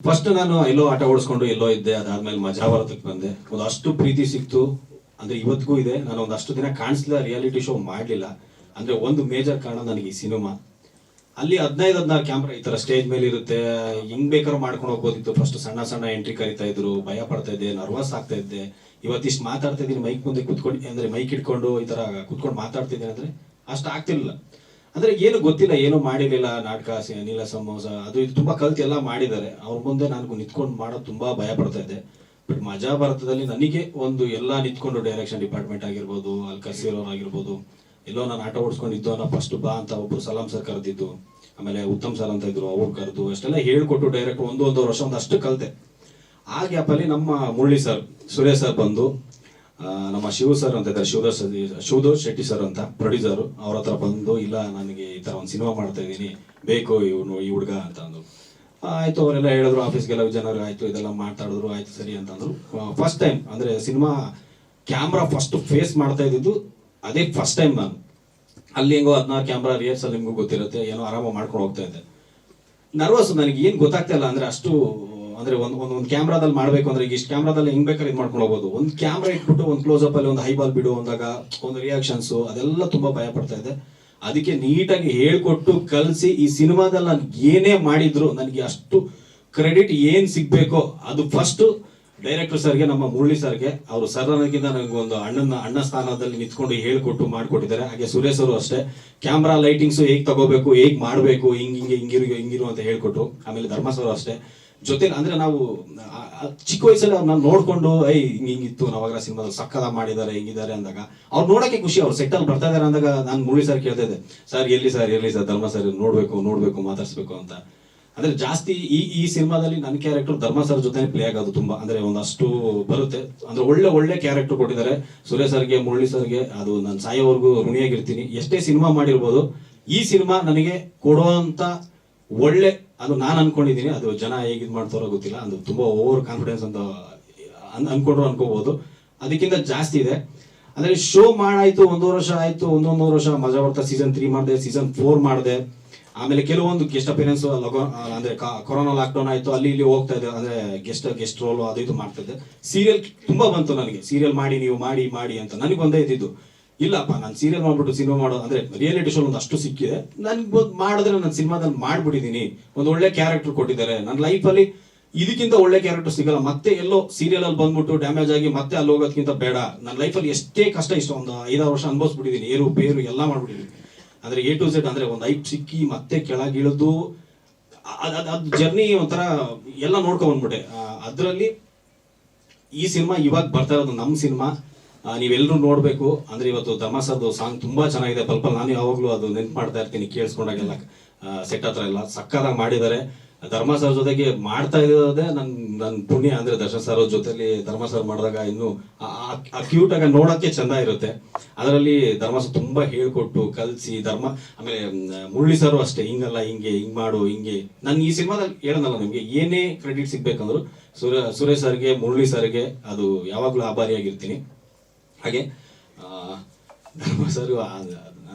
First ನಾನು ಎಲ್ಲೋ ಆಟ ಓಡಿಸ್ಕೊಂಡು ಎಲ್ಲೋ ಇದ್ದೆ. ಅದಾದ್ಮೇಲೆ ಮಜಾ ಭಾರತಕ್ಕೆ ಬಂದೆ. ಒಂದಷ್ಟು ಪ್ರೀತಿ ಸಿಕ್ತು, ಅಂದ್ರೆ ಇವತ್ತಿಗೂ ಇದೆ. ನಾನು ಒಂದಷ್ಟು ದಿನ ಕಾಣಿಸ್ಲಿಲ್ಲ, ರಿಯಾಲಿಟಿ ಶೋ ಮಾಡಲಿಲ್ಲ. ಅಂದ್ರೆ ಒಂದು ಮೇಜರ್ ಕಾರಣ ನನಗೆ ಈ ಸಿನಿಮಾ. ಅಲ್ಲಿ 15-16 ಕ್ಯಾಮ್ರಾ ಈ ತರ ಸ್ಟೇಜ್ ಮೇಲೆ ಇರುತ್ತೆ, ಹಿಂಗ್ ಬೇಕಾದ್ರೂ ಮಾಡ್ಕೊಂಡು ಹೋಗ್ಬೋದಿತ್ತು. ಫಸ್ಟ್ ಸಣ್ಣ ಸಣ್ಣ ಎಂಟ್ರಿ ಕರಿತಾ ಇದ್ರು, ಭಯ ಪಡ್ತಾ ಇದ್ದೆ, ನರ್ವಸ್ ಆಗ್ತಾ ಇದ್ದೆ. ಇವತ್ತಿಷ್ಟು ಮಾತಾಡ್ತಾ ಇದ್ದೀನಿ ಮೈಕ್ ಮುಂದೆ ಕುತ್ಕೊಂಡು, ಅಂದ್ರೆ ಮೈಕ್ ಇಟ್ಕೊಂಡು ಈ ತರ ಕುತ್ಕೊಂಡು ಮಾತಾಡ್ತಿದ್ದೇನೆ ಅಂದ್ರೆ ಅಷ್ಟು ಆಗ್ತಿರ್ಲಿಲ್ಲ. ಅಂದ್ರೆ ಏನು ಗೊತ್ತಿಲ್ಲ, ಏನು ಮಾಡಿರ್ಲಿಲ್ಲ. ನಾಟಕ, ನೀಲ ಸಮೋಸ, ಅದು ಇದು ತುಂಬಾ ಕಲ್ತು ಎಲ್ಲ ಮಾಡಿದ್ದಾರೆ. ಅವ್ರ ಮುಂದೆ ನಾನು ನಿಂತ್ಕೊಂಡು ಮಾಡೋದು ತುಂಬಾ ಭಯ ಪಡ್ತಾ ಇದ್ದೆ. ಬಟ್ ಮಜಾ ಭಾರತದಲ್ಲಿ ನನಗೆ ಒಂದು ಎಲ್ಲ ನಿಂತ್ಕೊಂಡು ಡೈರೆಕ್ಷನ್ ಡಿಪಾರ್ಟ್ಮೆಂಟ್ ಆಗಿರ್ಬೋದು, ಅಲ್ಲಿ ಕರ್ಸಿರೋರು ಆಗಿರ್ಬೋದು, ಎಲ್ಲೋ ನಾನು ಆಟ ಓಡಿಸ್ಕೊಂಡಿದ್ದು ಅನ್ನೋ ಫಸ್ಟ್ ಬಾ ಅಂತ ಒಬ್ರು ಸಲಾಂ ಸರ್ ಕರೆದಿದ್ದು, ಆಮೇಲೆ ಉತ್ತಮ್ ಸರ್ ಅಂತ ಇದ್ರು, ಅವ್ರು ಕರೆದು ಅಷ್ಟೆಲ್ಲ ಹೇಳ್ಕೊಟ್ಟು ಡೈರೆಕ್ಟ್ ಒಂದೂವರೆ ವರ್ಷ ಒಂದಷ್ಟು ಕಲಿತೆ. ಆ ಗ್ಯಾಪಲ್ಲಿ ನಮ್ಮ ಮುರಳಿ ಸರ್, ಸುರೇಶ್ ಸರ್ ಬಂದು, ನಮ್ಮ ಶಿವ ಸರ್ ಅಂತ ಇದ್ದಾರೆ, ಶಿವದೋಷ್ ಶೆಟ್ಟಿ ಸರ್ ಅಂತ ಪ್ರೊಡ್ಯೂಸರು, ಅವ್ರ ಹತ್ರ ಬಂದು, ಇಲ್ಲ ನನಗೆ ಈ ತರ ಒಂದು ಸಿನಿಮಾ ಮಾಡ್ತಾ ಇದ್ದೀನಿ, ಬೇಕು ಈ ಹುಡುಗ ಅಂತ ಅಂದ್ರು. ಆಯ್ತು, ಅವರೆಲ್ಲ ಹೇಳಿದ್ರು, ಆಫೀಸ್ಗೆಲ್ಲ ಜನರು ಆಯ್ತು, ಇದೆಲ್ಲ ಮಾತಾಡಿದ್ರು, ಆಯ್ತು ಸರಿ ಅಂತಂದ್ರು. ಫಸ್ಟ್ ಟೈಮ್ ಅಂದ್ರೆ ಸಿನಿಮಾ ಕ್ಯಾಮ್ರಾ ಫಸ್ಟ್ ಫೇಸ್ ಮಾಡ್ತಾ ಇದ್ದಿದ್ದು ಅದೇ ಫಸ್ಟ್ ಟೈಮ್. ನಾನು ಅಲ್ಲಿ ಹೆಂಗೋ 16 ಕ್ಯಾಮ್ರಾ ರಿಹರ್ಸಲ್ ನಿಮ್ಗೂ ಗೊತ್ತಿರುತ್ತೆ, ಏನೋ ಆರಾಮ ಮಾಡ್ಕೊಂಡು ಹೋಗ್ತಾ ಇದ್ದೆ. ನರ್ವಸ್, ನನಗೆ ಏನ್ ಗೊತ್ತಾಗ್ತಾ ಇಲ್ಲ. ಅಂದ್ರೆ ಅಷ್ಟು ಅಂದ್ರೆ ಒಂದು ಕ್ಯಾಮ್ರಾದಲ್ಲಿ ಮಾಡ್ಬೇಕು ಅಂದ್ರೆ ಈಗ ಇಷ್ಟು ಕ್ಯಾಮ್ರಾದಲ್ಲಿ ಹೆಂಗ್ ಬೇಕಾದ್ರೆ ಇದು ಮಾಡ್ಕೊಂಡು ಹೋಗ್ಬೋದು. ಒಂದು ಕ್ಯಾಮ್ರಾ ಇಟ್ಬಿಟ್ಟು ಒಂದು ಕ್ಲೋಸ್ ಅಪ್ ಅಲ್ಲಿ ಒಂದು ಹೈಬಾಲ್ ಬಿಡು ಅಂದಾಗ ಒಂದು ರಿಯಾಕ್ಷನ್ಸ್ ಅದೆಲ್ಲ ತುಂಬಾ ಭಯ ಪಡ್ತಾ ಇದೆ. ಅದಕ್ಕೆ ನೀಟಾಗಿ ಹೇಳ್ಕೊಟ್ಟು ಕಲ್ಸಿ ಈ ಸಿನಿಮಾದಲ್ಲಿ ನಾನು ಏನೇ ಮಾಡಿದ್ರು ನನಗೆ ಅಷ್ಟು ಕ್ರೆಡಿಟ್ ಏನ್ ಸಿಗ್ಬೇಕೋ ಅದು ಫಸ್ಟ್ ಡೈರೆಕ್ಟರ್ ಸರ್ಗೆ, ನಮ್ಮ ಮುರಳಿ ಸರ್ಗೆ. ಅವರು ಸರ್ ಅನ್ನೋದಕ್ಕಿಂತ ನನಗೆ ಒಂದು ಅಣ್ಣ ಸ್ಥಾನದಲ್ಲಿ ನಿಂತ್ಕೊಂಡು ಹೇಳ್ಕೊಟ್ಟು ಮಾಡ್ಕೊಟ್ಟಿದ್ದಾರೆ. ಹಾಗೆ ಸುರೇಶ್ ಅವರು ಅಷ್ಟೇ, ಕ್ಯಾಮ್ರಾ ಲೈಟಿಂಗ್ಸ್ ಹೇಗ್ ತಗೋಬೇಕು, ಹೇಗ್ ಮಾಡ್ಬೇಕು, ಹಿಂಗಿರು ಅಂತ ಹೇಳ್ಕೊಟ್ಟು. ಆಮೇಲೆ ಧರ್ಮ ಸರ್ ಅಷ್ಟೇ ಜೊತೆ. ಅಂದ್ರೆ ನಾವು ಚಿಕ್ಕ ವಯಸ್ಸಲ್ಲಿ ಅವ್ರನ್ನ ನೋಡ್ಕೊಂಡು ಹಿಂಗಿತ್ತು, ನಾವಾಗ ಸಿನಿಮಾದಲ್ಲಿ ಸಕ್ಕದ ಮಾಡಿದ್ದಾರೆ, ಹಿಂಗಿದ್ದಾರೆ ಅಂದಾಗ ಅವ್ರು ನೋಡಕ್ಕೆ ಖುಷಿ. ಅವ್ರು ಸೆಟ್ ಅಲ್ಲಿ ಬರ್ತಾ ಇದಾರೆ ಅಂದಾಗ ನಾನು ಮುರಳಿ ಸರ್ ಕೇಳ್ತಾ ಇದ್ದೆ, ಸರ್ ಎಲ್ಲಿ ಸರ್ ಧರ್ಮ ಸರ್ ನೋಡ್ಬೇಕು ಮಾತಾಡ್ಸ್ಬೇಕು ಅಂತ. ಅಂದ್ರೆ ಜಾಸ್ತಿ ಈ ಸಿನಿಮಾದಲ್ಲಿ ನನ್ನ ಕ್ಯಾರೆಕ್ಟರ್ ಧರ್ಮ ಸರ್ ಜೊತೆ ಪ್ಲೇ ಆಗೋದು ತುಂಬಾ, ಅಂದ್ರೆ ಒಂದಷ್ಟು ಬರುತ್ತೆ. ಅಂದ್ರೆ ಒಳ್ಳೆ ಕ್ಯಾರೆಕ್ಟರ್ ಕೊಟ್ಟಿದ್ದಾರೆ ಸುರೇಶ್ ಸರ್ಗೆ, ಮುರಳಿ ಸರ್ಗೆ. ಅದು ನಾನು ಸಾಯೋವರೆಗೂ ಋಣಿಯಾಗಿರ್ತೀನಿ. ಎಷ್ಟೇ ಸಿನಿಮಾ ಮಾಡಿರ್ಬೋದು, ಈ ಸಿನಿಮಾ ನನಗೆ ಕೊಡುವಂತ ಒಳ್ಳೆ, ಅದು ನಾನು ಅನ್ಕೊಂಡಿದ್ದೀನಿ. ಅದು ಜನ ಹೇಗೆ ಇದು ಮಾಡ್ತಾರೋ ಗೊತ್ತಿಲ್ಲ, ಅದು ತುಂಬಾ ಓವರ್ ಕಾನ್ಫಿಡೆನ್ಸ್ ಅಂತ ಅನ್ಕೊಂಡ್ರು ಅನ್ಕೋಬಹುದು. ಅದಕ್ಕಿಂತ ಜಾಸ್ತಿ ಇದೆ. ಅಂದ್ರೆ ಶೋ ಮಾಡಾಯ್ತು, 1 ವರ್ಷ ಆಯ್ತು, 1.5 ವರ್ಷ ಮಜಾ ಬರ್ತಾ ಸೀಸನ್ 3 ಮಾಡಿದೆ, ಸೀಸನ್ 4 ಮಾಡಿದೆ. ಆಮೇಲೆ ಕೆಲವೊಂದು ಗೆಸ್ಟ್ ಅಪಿಯರೆನ್ಸ್, ಅಂದ್ರೆ ಕೊರೋನಾ ಲಾಕ್ಡೌನ್ ಆಯ್ತು, ಅಲ್ಲಿ ಇಲ್ಲಿ ಹೋಗ್ತಾ ಇದೆ, ಅಂದ್ರೆ ಗೆಸ್ಟ್ ರೋಲ್ ಅದು ಇದು ಮಾಡ್ತಾ ಇದ್ದೆ. ಸೀರಿಯಲ್ ತುಂಬಾ ಬಂತು ನನಗೆ, ಸೀರಿಯಲ್ ಮಾಡಿ ನೀವು ಮಾಡಿ ಅಂತ ನನಗೆ ಒಂದೇ ಇದ್ದಿದ್ದು. ಇಲ್ಲಪ್ಪ, ನಾನು ಸೀರಿಯಲ್ ಮಾಡ್ಬಿಟ್ಟು ಸಿನಿಮಾ ಮಾಡೋದು ಅಂದ್ರೆ ರಿಯಾಲಿಟಿ ಶೋ ಒಂದು ಅಷ್ಟು ಸಿಕ್ಕಿದೆ, ನನ್ಗೆ ಮಾಡಿದ್ರೆ ನಾನು ಸಿನಿಮಾದಲ್ಲಿ ಮಾಡ್ಬಿಟ್ಟಿದ್ದೀನಿ. ಒಂದು ಒಳ್ಳೆ ಕ್ಯಾರೆಕ್ಟರ್ ಕೊಟ್ಟಿದ್ದಾರೆ. ನನ್ನ ಲೈಫಲ್ಲಿ ಇದಕ್ಕಿಂತ ಒಳ್ಳೆ ಕ್ಯಾರೆಕ್ಟರ್ ಸಿಗಲ್ಲ. ಮತ್ತೆ ಎಲ್ಲೋ ಸೀರಿಯಲ್ ಅಲ್ಲಿ ಬಂದ್ಬಿಟ್ಟು ಡ್ಯಾಮೇಜ್ ಆಗಿ ಮತ್ತೆ ಅಲ್ಲಿ ಹೋಗೋದಕ್ಕಿಂತ ಬೇಡ. ನನ್ನ ಲೈಫಲ್ಲಿ ಎಷ್ಟೇ ಕಷ್ಟ ಇಷ್ಟ ಒಂದು 5-6 ವರ್ಷ ಅನುಭವಿಸ್ಬಿಟ್ಟಿದ್ದೀನಿ, ಏರು ಬೇರು ಎಲ್ಲ ಮಾಡ್ಬಿಟ್ಟಿದ್ದೀನಿ. ಅಂದ್ರೆ A to Z, ಅಂದ್ರೆ ಒಂದು ಐಪ್ ಸಿಕ್ಕಿ ಮತ್ತೆ ಕೆಳಗಿಳಿದು ಅದ್ ಜರ್ನಿ ಒಂಥರ ಎಲ್ಲ ನೋಡ್ಕೊಂಡ್ ಬಂದ್ಬಿಟ್ಟೆ. ಅದ್ರಲ್ಲಿ ಈ ಸಿನಿಮಾ ಇವಾಗ ಬರ್ತಾ ಇರೋದು ನಮ್ಮ ಸಿನಿಮಾ, ನೀವೆಲ್ಲರೂ ನೋಡ್ಬೇಕು. ಅಂದ್ರೆ ಇವತ್ತು ಧರ್ಮ ಸರ್ದು ಸಾಂಗ್ ತುಂಬಾ ಚೆನ್ನಾಗಿದೆ, ಪಲ್ಪಲ್. ನಾನು ಯಾವಾಗ್ಲೂ ಅದು ನೆನ್ಪು ಮಾಡ್ತಾ ಇರ್ತೀನಿ ಕೇಳಿಸ್ಕೊಂಡಾಗೆಲ್ಲ. ಸೆಟ್ ಹತ್ರ ಎಲ್ಲ ಸಕ್ಕದಾಗ ಮಾಡಿದ್ದಾರೆ. ಧರ್ಮ ಸರ್ ಜೊತೆಗೆ ಮಾಡ್ತಾ ಇರೋದೇ ನನ್ನ ಪುಣ್ಯ. ಅಂದ್ರೆ ದರ್ಶನ್ ಸರ್ ಜೊತೆಲಿ ಧರ್ಮ ಸರ್ ಮಾಡಿದಾಗ ಇನ್ನು ಕ್ಯೂಟ್ ಆಗಿ ನೋಡಕ್ಕೆ ಚಂದ ಇರುತ್ತೆ. ಅದರಲ್ಲಿ ಧರ್ಮ ಸರ್ ತುಂಬಾ ಹೇಳ್ಕೊಟ್ಟು ಕಲ್ಸಿ, ಆಮೇಲೆ ಮುರಳಿ ಸರ್ ಅಷ್ಟೇ, ಹಿಂಗಲ್ಲ ಹಿಂಗ್ ಮಾಡು ಹಿಂಗೆ. ನನ್ ಈ ಸಿನಿಮಾದಲ್ಲಿ ಹೇಳೋದಲ್ಲ, ನಿಮ್ಗೆ ಏನೇ ಕ್ರೆಡಿಟ್ ಸಿಗ್ಬೇಕಂದ್ರು ಸುರೇಶ್ ಸರ್ಗೆ, ಮುರಳಿ ಸರ್ಗೆ ಅದು ಯಾವಾಗ್ಲೂ ಆಭಾರಿಯಾಗಿರ್ತೀನಿ. ಹಾಗೆ ಧರ್ಮ ಸರ್,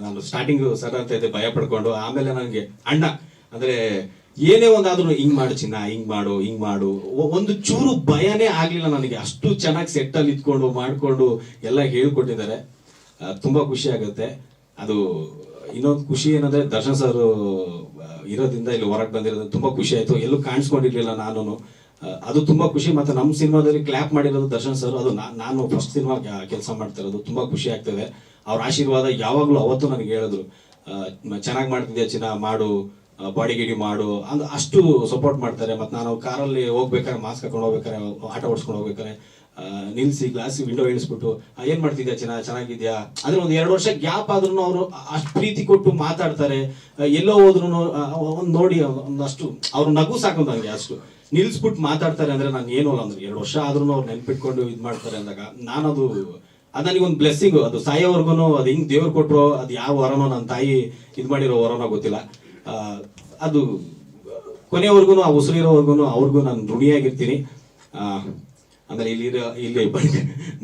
ನಾನು ಸ್ಟಾರ್ಟಿಂಗ್ ಸರ್ ಅಂತ ಇದ್ದೆ ಭಯ ಪಡ್ಕೊಂಡು, ಆಮೇಲೆ ನನಗೆ ಅಣ್ಣ ಅಂದ್ರೆ ಏನೇ ಒಂದಾದ್ರೂ ಹಿಂಗ್ ಮಾಡು ಚಿನ್ನ, ಹಿಂಗ್ ಮಾಡು ಒಂದು ಚೂರು ಭಯನೇ ಆಗ್ಲಿಲ್ಲ ನನಗೆ. ಅಷ್ಟು ಚೆನ್ನಾಗಿ ಸೆಟ್ ಅಲ್ಲಿ ಇದ್ಕೊಂಡು ಮಾಡ್ಕೊಂಡು ಎಲ್ಲ ಹೇಳ್ಕೊಟ್ಟಿದ್ದಾರೆ. ತುಂಬಾ ಖುಷಿ ಆಗುತ್ತೆ. ಅದು ಇನ್ನೊಂದು ಖುಷಿ ಏನಂದ್ರೆ ದರ್ಶನ್ ಸರ್ ಇರೋದ್ರಿಂದ ಇಲ್ಲಿ ಹೊರಗೆ ಬಂದಿರೋದು ತುಂಬಾ ಖುಷಿ ಆಯ್ತು. ಎಲ್ಲೂ ಕಾಣಿಸ್ಕೊಂಡಿರ್ಲಿಲ್ಲ ನಾನು, ಅದು ತುಂಬಾ ಖುಷಿ. ಮತ್ತೆ ನಮ್ಮ ಸಿನಿಮಾದಲ್ಲಿ ಕ್ಲಾಪ್ ಮಾಡಿರೋದು ದರ್ಶನ್ ಸರ್. ಅದು ನಾನು ಫಸ್ಟ್ ಸಿನಿಮಾ ಕೆಲಸ ಮಾಡ್ತಾ ಇರೋದು, ತುಂಬಾ ಖುಷಿ ಆಗ್ತದೆ. ಅವ್ರ ಆಶೀರ್ವಾದ ಯಾವಾಗ್ಲೂ ಅವತ್ತು ನನಗೆ ಹೇಳಿದ್ರು, ಚೆನ್ನಾಗಿ ಮಾಡ್ತಿದ್ಯಾ ಚಿನ್ನ, ಮಾಡು, ಬಾಡಿ ಗಿಡಿ ಮಾಡು ಅಂದ್ರೆ ಅಷ್ಟು ಸಪೋರ್ಟ್ ಮಾಡ್ತಾರೆ. ಮತ್ತೆ ನಾನು ಕಾರಲ್ಲಿ ಹೋಗ್ಬೇಕಾದ್ರೆ, ಮಾಸ್ಕ್ ಹಾಕೊಂಡು ಹೋಗ್ಬೇಕಾರೆ, ಆಟ ಓಡಿಸ್ಕೊಂಡು ಹೋಗ್ಬೇಕಾರೆ ನಿಲ್ಸಿ ಗ್ಲಾಸ್ ವಿಂಡೋ ಇಳಿಸ್ಬಿಟ್ಟು, ಏನ್ ಮಾಡ್ತಿದ್ಯಾ ಚೆನ್ನಾಗಿದ್ಯಾ ಅಂದ್ರೆ ಒಂದು 2 ವರ್ಷ ಗ್ಯಾಪ್ ಆದ್ರೂ ಅವರು ಅಷ್ಟು ಪ್ರೀತಿ ಕೊಟ್ಟು ಮಾತಾಡ್ತಾರೆ. ಎಲ್ಲೋ ಹೋದ್ರು ಒಂದ್ ನೋಡಿ ಒಂದಷ್ಟು ಅವ್ರ ನಗು ಸಾಕು ನನಗೆ. ಅಷ್ಟು ನಿಲ್ಸ್ಬಿಟ್ಟು ಮಾತಾಡ್ತಾರೆ ಅಂದ್ರೆ ನಾನು ಏನೂ ಅಲ್ಲ. ಅಂದ್ರೆ 2 ವರ್ಷ ಆದ್ರೂ ಅವ್ರು ನೆನ್ಪಿಟ್ಕೊಂಡು ಇದ್ ಮಾಡ್ತಾರೆ ಅಂದಾಗ ಅದು ನನಗೊಂದು ಬ್ಲೆಸ್ಸಿಂಗ್. ಅದು ಸಾಯೋವರ್ಗುನು ಅದು ಹಿಂಗ್ ದೇವ್ರು ಕೊಟ್ರು, ಅದು ಯಾವ ವರನೋ, ನನ್ನ ತಾಯಿ ಇದ್ ಮಾಡಿರೋ ವರನೋ ಗೊತ್ತಿಲ್ಲ. ಅದು ಕೊನೆಯವರೆಗೂ, ಆ ಉಸಿರಿರೋವರೆಗೂ ಅವ್ರಿಗೂ ನಾನು ಋಣಿಯಾಗಿರ್ತೀನಿ. ಆಮೇಲೆ ಇಲ್ಲಿ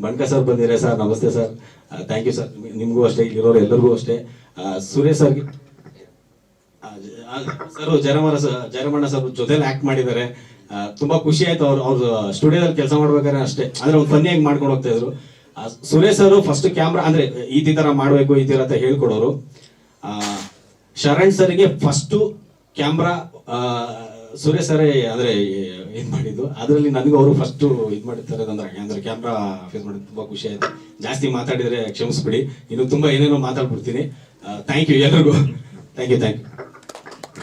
ಬಣ್ಕ ಸರ್ ಬಂದಿದ್ದಾರೆ. ಸರ್ ನಮಸ್ತೆ ಸರ್, ಥ್ಯಾಂಕ್ ಯು ಸರ್. ನಿಮ್ಗೂ ಅಷ್ಟೇ, ಇಲ್ಲಿರೋರು ಎಲ್ಲರಿಗೂ ಅಷ್ಟೇ. ಸುರೇಶ್ ಸರ್ಗೆ ಸರ್, ಜಯರಮಣ್ಣ ಸರ್ ಜೊತೆಲಿ ಆಕ್ಟ್ ಮಾಡಿದ್ದಾರೆ. ತುಂಬಾ ಖುಷಿ ಆಯ್ತು. ಅವ್ರ ಸ್ಟುಡಿಯೋದಲ್ಲಿ ಕೆಲಸ ಮಾಡ್ಬೇಕಾದ್ರೆ ಅಷ್ಟೇ, ಅಂದ್ರೆ ಒಂದು ಫನ್ನಿಯಾಗಿ ಮಾಡ್ಕೊಂಡು ಹೋಗ್ತಾ ಇದ್ರು. ಸುರೇಶ್ ಅವರು ಫಸ್ಟ್ ಕ್ಯಾಮ್ರಾ ಅಂದ್ರೆ ಈ ತರ ಮಾಡ್ಬೇಕು ಈ ತರ ಅಂತ ಹೇಳ್ಕೊಡೋರು. ಶರಣ್ ಸರ್ಗೆ ಫಸ್ಟ್ ಕ್ಯಾಮ್ರಾ ಸುರೇಶ್ ಸರೇ ಅಂದ್ರೆ ಇದ್ ಮಾಡಿದ್ದು. ಅದರಲ್ಲಿ ನನಗೂ ಅವರು ಫಸ್ಟ್ ಇದ್ ಮಾಡಿರ್ತಾರೆ ಅಂದ್ರೆ ಕ್ಯಾಮ್ರಾ ಫೇಸ್ ಮಾಡಿದ್ದು ತುಂಬಾ ಖುಷಿ ಆಯ್ತು. ಜಾಸ್ತಿ ಮಾತಾಡಿದ್ರೆ ಕ್ಷಮಿಸ್ಬಿಡಿ, ಇನ್ನು ತುಂಬಾ ಏನೇನೋ ಮಾತಾಡ್ಬಿಡ್ತೀನಿ. ಥ್ಯಾಂಕ್ ಯು ಎಲ್ರಿಗೂ. Thank you.